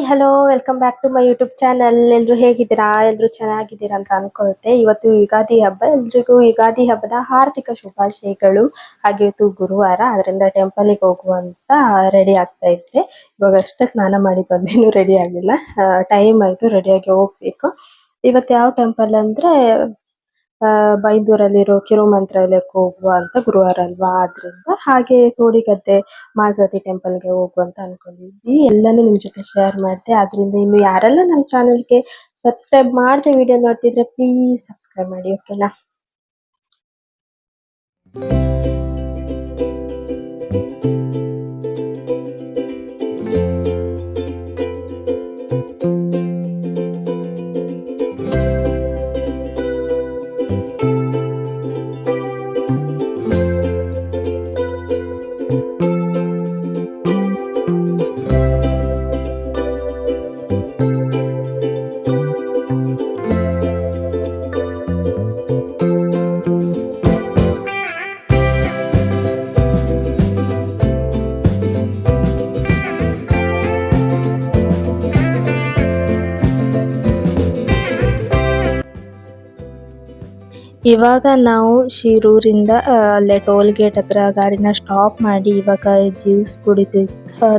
Hello welcome back to my YouTube channel. ಎಲ್ಲರೂ ಹೇಗಿದ್ದೀರಾ? ಎಲ್ಲರೂ ಚೆನ್ನಾಗಿದ್ದೀರಾ ಅಂತ ಅನ್ಕೊಳುತ್ತೆ. ಇವತ್ತು ಯುಗಾದಿ ಹಬ್ಬ. ಎಲ್ರಿಗೂ ಯುಗಾದಿ ಹಬ್ಬದ ಹಾರ್ದಿಕ ಶುಭಾಶಯಗಳು. ಹಾಗೆ ಇವತ್ತು ಗುರುವಾರ, ಅದರಿಂದ ಟೆಂಪಲ್ಗೆ ಹೋಗುವಂತ ರೆಡಿ ಆಗ್ತಾ ಇದ್ದೆ. ಇವಾಗ ಅಷ್ಟೇ ಸ್ನಾನ ಮಾಡಿ ಬಂದೇನು ರೆಡಿ ಆಗಿಲ್ಲ. ಟೈಮ್ ಆಯ್ತು, ರೆಡಿಯಾಗಿ ಹೋಗ್ಬೇಕು. ಇವತ್ತು ಯಾವ ಟೆಂಪಲ್ ಅಂದ್ರೆ ಬೈಂದೂರಲ್ಲಿರೋ ಕಿರುಮಂತ್ರಾಲಯಕ್ಕೆ ಹೋಗುವ ಅಂತ, ಗುರುವಾರ ಅಲ್ವಾ ಆದ್ರಿಂದ. ಹಾಗೆ ಸೋಡಿಗದ್ದೆ ಮಾಸತಿ ಟೆಂಪಲ್ಗೆ ಹೋಗುವಂತ ಅನ್ಕೊಂಡಿದ್ವಿ. ಎಲ್ಲಾನು ನಿಮ್ ಜೊತೆ ಶೇರ್ ಮಾಡ್ದೆ. ಆದ್ರಿಂದ ಇನ್ನು ಯಾರೆಲ್ಲ ನಮ್ಮ ಚಾನೆಲ್ಗೆ ಸಬ್ಸ್ಕ್ರೈಬ್ ಮಾಡದೆ ವಿಡಿಯೋ ನೋಡ್ತಿದ್ರೆ ಪ್ಲೀಸ್ ಸಬ್ಸ್ಕ್ರೈಬ್ ಮಾಡಿ, ಓಕೆನಾ? ಇವಾಗ ನಾವು ಶಿರೂರಿಂದ ಅಲ್ಲೇ ಟೋಲ್ ಗೇಟ್ ಹತ್ರ ಗಾಡಿನ ಸ್ಟಾಪ್ ಮಾಡಿ ಇವಾಗ ಜ್ಯೂಸ್ ಕುಡಿತೀವಿ.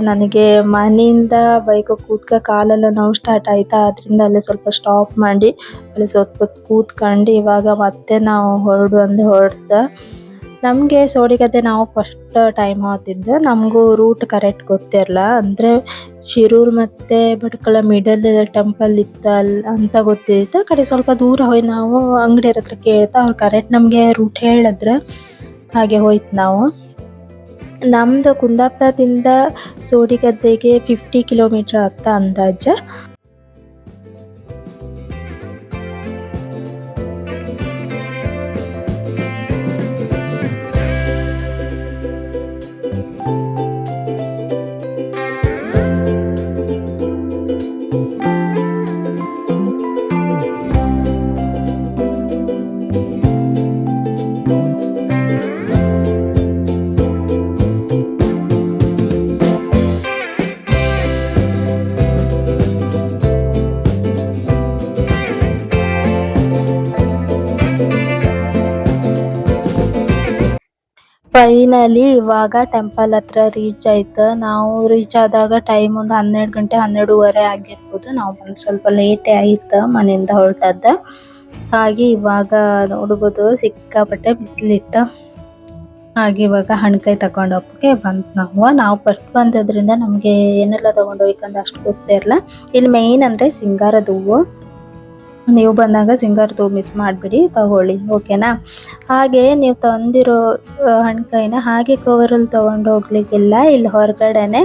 ನನಗೆ ಮನೆಯಿಂದ ಬೈಕ್ ಕೂತ್ಕ ಕಾಲೆಲ್ಲ ನೋವು ಸ್ಟಾರ್ಟ್ ಆಯ್ತಾ, ಅದರಿಂದ ಅಲ್ಲೇ ಸ್ವಲ್ಪ ಸ್ಟಾಪ್ ಮಾಡಿ ಅಲ್ಲಿ ಸ್ವಲ್ಪ ಹೊತ್ತು ಕೂತ್ಕೊಂಡು ಇವಾಗ ಮತ್ತೆ ನಾವು ಹೊರಡ್ದ. ನಮಗೆ ಸೋಡಿಗದ್ದೆ ನಾವು ಫಸ್ಟ್ ಟೈಮ್ ಹೋಗ್ತಿದ್ದು. ನಮಗೂ ರೂಟ್ ಕರೆಕ್ಟ್ ಗೊತ್ತಿರಲ್ಲ. ಅಂದರೆ ಶಿರೂರು ಮತ್ತು ಭಟ್ಕಳ ಮಿಡಲ್ ಟೆಂಪಲ್ ಇತ್ತಲ್ಲ ಅಂತ ಗೊತ್ತಿತ್ತು. ಕಡೆ ಸ್ವಲ್ಪ ದೂರ ಹೋಗಿ ನಾವು ಅಂಗಡಿಯವ್ರ ಹತ್ರ ಕೇಳ್ತಾ ಅವ್ರು ಕರೆಕ್ಟ್ ನಮಗೆ ರೂಟ್ ಹೇಳಿದ್ರೆ ಹಾಗೆ ಹೋಯ್ತು ನಾವು. ನಮ್ಮದು ಕುಂದಾಪುರದಿಂದ ಸೋಡಿಗದ್ದೆಗೆ 50 ಕಿಲೋಮೀಟರ್ ಅಂತ ಅಂದಾಜು. ಫೈನಲಿ ಇವಾಗ ಟೆಂಪಲ್ ಹತ್ರ ರೀಚ್ ಆಯ್ತು. ನಾವು ರೀಚ್ ಆದಾಗ ಟೈಮ್ ಒಂದು 12 ಗಂಟೆ 12:30 ಆಗಿರ್ಬೋದು. ನಾವು ಬಂದು ಸ್ವಲ್ಪ ಲೇಟೇ ಆಯ್ತು ಮನೆಯಿಂದ ಹೊರಟದ್ದು. ಹಾಗೆ ಇವಾಗ ನೋಡ್ಬೋದು ಸಿಕ್ಕಾಪಟ್ಟೆ ಬಿಸಿಲಿತ್ತು. ಹಾಗೆ ಇವಾಗ ಹಣ್ಕಾಯಿ ತಗೊಂಡು ಹೋಗಕ್ಕೆ ಬಂತು. ನಾವು ಫಸ್ಟ್ ಬಂದದ್ರಿಂದ ನಮಗೆ ಏನೆಲ್ಲ ತಗೊಂಡು ಹೋಗ್ಬೇಕಂತ ಅಷ್ಟು ಗೊತ್ತಿರಲ್ಲ. ಇಲ್ಲಿ ಮೇಯ್ನ್ ಅಂದರೆ ಸಿಂಗಾರದ ಹೂವು. ನೀವು ಬಂದಾಗ ಸಿಂಗಾರದ ಹೂವು ಮಿಸ್ ಮಾಡಿಬಿಡಿ, ತಗೊಳ್ಳಿ, ಓಕೆನಾ? ಹಾಗೆ ನೀವು ತಂದಿರೋ ಹಣ್ಕಾಯಿನ ಹಾಗೆ ಕವರಲ್ಲಿ ತೊಗೊಂಡು ಹೋಗ್ಲಿಕ್ಕಿಲ್ಲ. ಇಲ್ಲಿ ಹೊರಗಡೆನೆ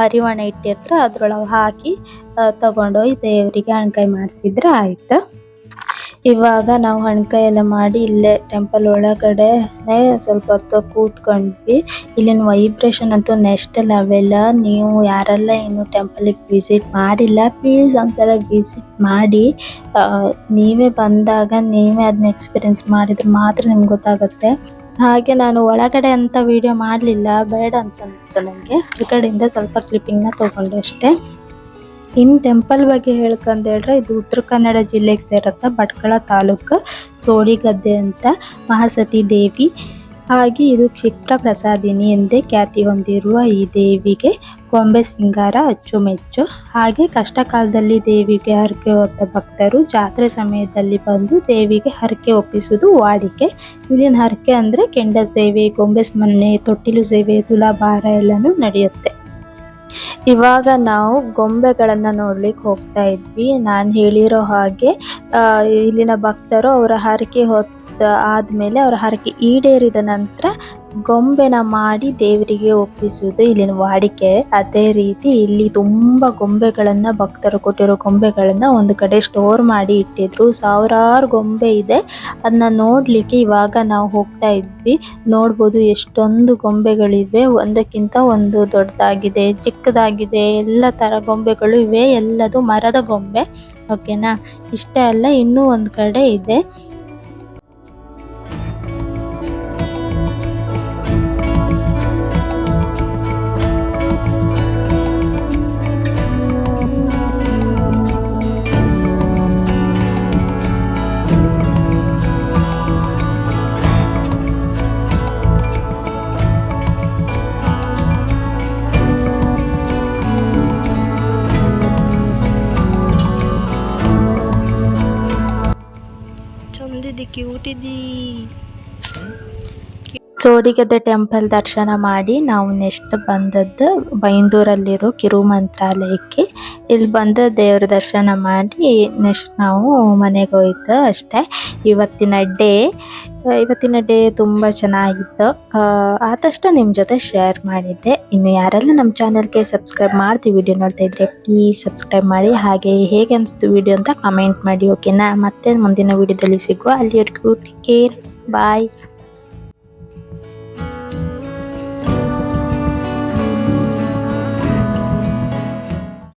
ಹರಿವಾಣ ಇಟ್ಟಿರ್ತಾರೆ, ಅದ್ರೊಳಗೆ ಹಾಕಿ ತಗೊಂಡೋಗಿ ದೇವರಿಗೆ ಹಣ್ಕಾಯಿ ಮಾಡಿಸಿದ್ರೆ ಆಯ್ತು. ಇವಾಗ ನಾವು ಹಣ್ಕಾಯಿ ಎಲ್ಲ ಮಾಡಿ ಇಲ್ಲೇ ಟೆಂಪಲ್ ಒಳಗಡೆ ಸ್ವಲ್ಪ ಹೊತ್ತು ಕೂತ್ಕೊಂಡ್ವಿ. ಇಲ್ಲಿನ ವೈಬ್ರೇಷನ್ ಅಂತೂ ನೆಕ್ಸ್ಟ್ ಲೆವೆಲ್. ನೀವು ಯಾರೆಲ್ಲ ಇನ್ನು ಟೆಂಪಲಿಗೆ ವಿಸಿಟ್ ಮಾಡಿಲ್ಲ ಪ್ಲೀಸ್ ಒಂದ್ಸಲ ವಿಸಿಟ್ ಮಾಡಿ. ನೀವೇ ಬಂದಾಗ ನೀವೇ ಅದನ್ನ ಎಕ್ಸ್ಪೀರಿಯನ್ಸ್ ಮಾಡಿದ್ರೆ ಮಾತ್ರ ನಿಮ್ಗೆ ಗೊತ್ತಾಗುತ್ತೆ. ಹಾಗೆ ನಾನು ಒಳಗಡೆ ಅಂತ ವಿಡಿಯೋ ಮಾಡಲಿಲ್ಲ, ಬೇಡ ಅಂತ ಅನಿಸ್ತು ನನಗೆ. ಹೊರಗಡೆಯಿಂದ ಸ್ವಲ್ಪ ಕ್ಲಿಪ್ಪಿಂಗ್ನ ತೊಗೊಂಡೆ ಅಷ್ಟೇ. ಇನ್ನು ಟೆಂಪಲ್ ಬಗ್ಗೆ ಹೇಳ್ಕೊಂಡ್ರೆ ಇದು ಉತ್ತರ ಕನ್ನಡ ಜಿಲ್ಲೆಗೆ ಸೇರುತ್ತೆ. ಭಟ್ಕಳ ತಾಲೂಕು ಸೋಡಿಗದ್ದೆ ಅಂತ ಮಹಾಸತಿ ದೇವಿ. ಹಾಗೆ ಇದು ಕ್ಷಿಪ್ರ ಪ್ರಸಾದಿನಿ ಎಂದೇ ಖ್ಯಾತಿ ಹೊಂದಿರುವ ಈ ದೇವಿಗೆ ಗೊಂಬೆ ಸಿಂಗಾರ ಅಚ್ಚುಮೆಚ್ಚು. ಹಾಗೆ ಕಷ್ಟ ಕಾಲದಲ್ಲಿ ದೇವಿಗೆ ಹರಕೆ ಹೊತ್ತ ಭಕ್ತರು ಜಾತ್ರೆ ಸಮಯದಲ್ಲಿ ಬಂದು ದೇವಿಗೆ ಹರಕೆ ಒಪ್ಪಿಸುವುದು ವಾಡಿಕೆ. ಇಲ್ಲಿನ ಹರಕೆ ಅಂದರೆ ಕೆಂಡ ಸೇವೆ, ಗೊಂಬೆ ಸ್ಮರಣೆ, ತೊಟ್ಟಿಲು ಸೇವೆ, ತುಲಾಭಾರ ಎಲ್ಲನೂ ನಡೆಯುತ್ತೆ. ಇವಾಗ ನಾವು ಗೊಂಬೆಗಳನ್ನ ನೋಡ್ಲಿಕ್ಕೆ ಹೋಗ್ತಾ ಇದ್ವಿ. ನಾನು ಹೇಳಿರೋ ಹಾಗೆ ಇಲ್ಲಿನ ಭಕ್ತರು ಅವರ ಹರಕೆ ಹೊತ್ತ ಆದ್ಮೇಲೆ ಅವರ ಹರಕೆ ಈಡೇರಿದ ನಂತರ ಗೊಂಬೆನ ಮಾಡಿ ದೇವರಿಗೆ ಒಪ್ಪಿಸುವುದು ಇಲ್ಲಿನ ವಾಡಿಕೆ. ಅದೇ ರೀತಿ ಇಲ್ಲಿ ತುಂಬ ಗೊಂಬೆಗಳನ್ನ, ಭಕ್ತರು ಕೊಟ್ಟಿರೋ ಗೊಂಬೆಗಳನ್ನ ಒಂದು ಕಡೆ ಸ್ಟೋರ್ ಮಾಡಿ ಇಟ್ಟಿದ್ರು. ಸಾವಿರಾರು ಗೊಂಬೆ ಇದೆ. ಅದನ್ನ ನೋಡ್ಲಿಕ್ಕೆ ಇವಾಗ ನಾವು ಹೋಗ್ತಾ ಇದ್ವಿ. ನೋಡ್ಬೋದು ಎಷ್ಟೊಂದು ಗೊಂಬೆಗಳಿವೆ. ಒಂದಕ್ಕಿಂತ ಒಂದು ದೊಡ್ಡದಾಗಿದೆ, ಚಿಕ್ಕದಾಗಿದೆ, ಎಲ್ಲ ತರ ಗೊಂಬೆಗಳು ಇವೆ. ಎಲ್ಲದು ಮರದ ಗೊಂಬೆ, ಓಕೆನಾ? ಇಷ್ಟೇ ಅಲ್ಲ, ಇನ್ನೂ ಒಂದು ಕಡೆ ಇದೆ. ಕ್ಯೂಟ್ ಇದ್ದೀ. ಸೋಡಿಗದ್ದೆ ಟೆಂಪಲ್ ದರ್ಶನ ಮಾಡಿ ನಾವು ನೆಕ್ಸ್ಟ್ ಬಂದದ್ದು ಬೈಂದೂರಲ್ಲಿರೋ ಕಿರು ಮಂತ್ರಾಲಯಕ್ಕೆ. ಇಲ್ಲಿ ಬಂದು ದೇವ್ರ ದರ್ಶನ ಮಾಡಿ ನೆಕ್ಸ್ಟ್ ನಾವು ಮನೆಗೆ ಹೋಯ್ತು ಅಷ್ಟೇ. ಇವತ್ತಿನ ಡೇ ತುಂಬ ಚೆನ್ನಾಗಿತ್ತು. ಆದಷ್ಟು ನಿಮ್ಮ ಜೊತೆ ಶೇರ್ ಮಾಡಿದ್ದೆ. ಇನ್ನು ಯಾರೆಲ್ಲ ನಮ್ಮ ಚಾನಲ್ಗೆ ಸಬ್ಸ್ಕ್ರೈಬ್ ಮಾಡ್ತೀವಿ ವಿಡಿಯೋ ನೋಡ್ತಾ ಇದ್ರೆ ಪ್ಲೀಸ್ ಸಬ್ಸ್ಕ್ರೈಬ್ ಮಾಡಿ. ಹಾಗೆ ಹೇಗೆ ಅನಿಸ್ತು ವಿಡಿಯೋ ಅಂತ ಕಮೆಂಟ್ ಮಾಡಿ. ಓಕೆನಾ? ಮತ್ತೆ ಮುಂದಿನ ವಿಡಿಯೋದಲ್ಲಿ ಸಿಗುವ. ಅಲ್ಲಿವರೆಗೂ ಟೇಕ್ ಕೇರ್. ಬಾಯ್.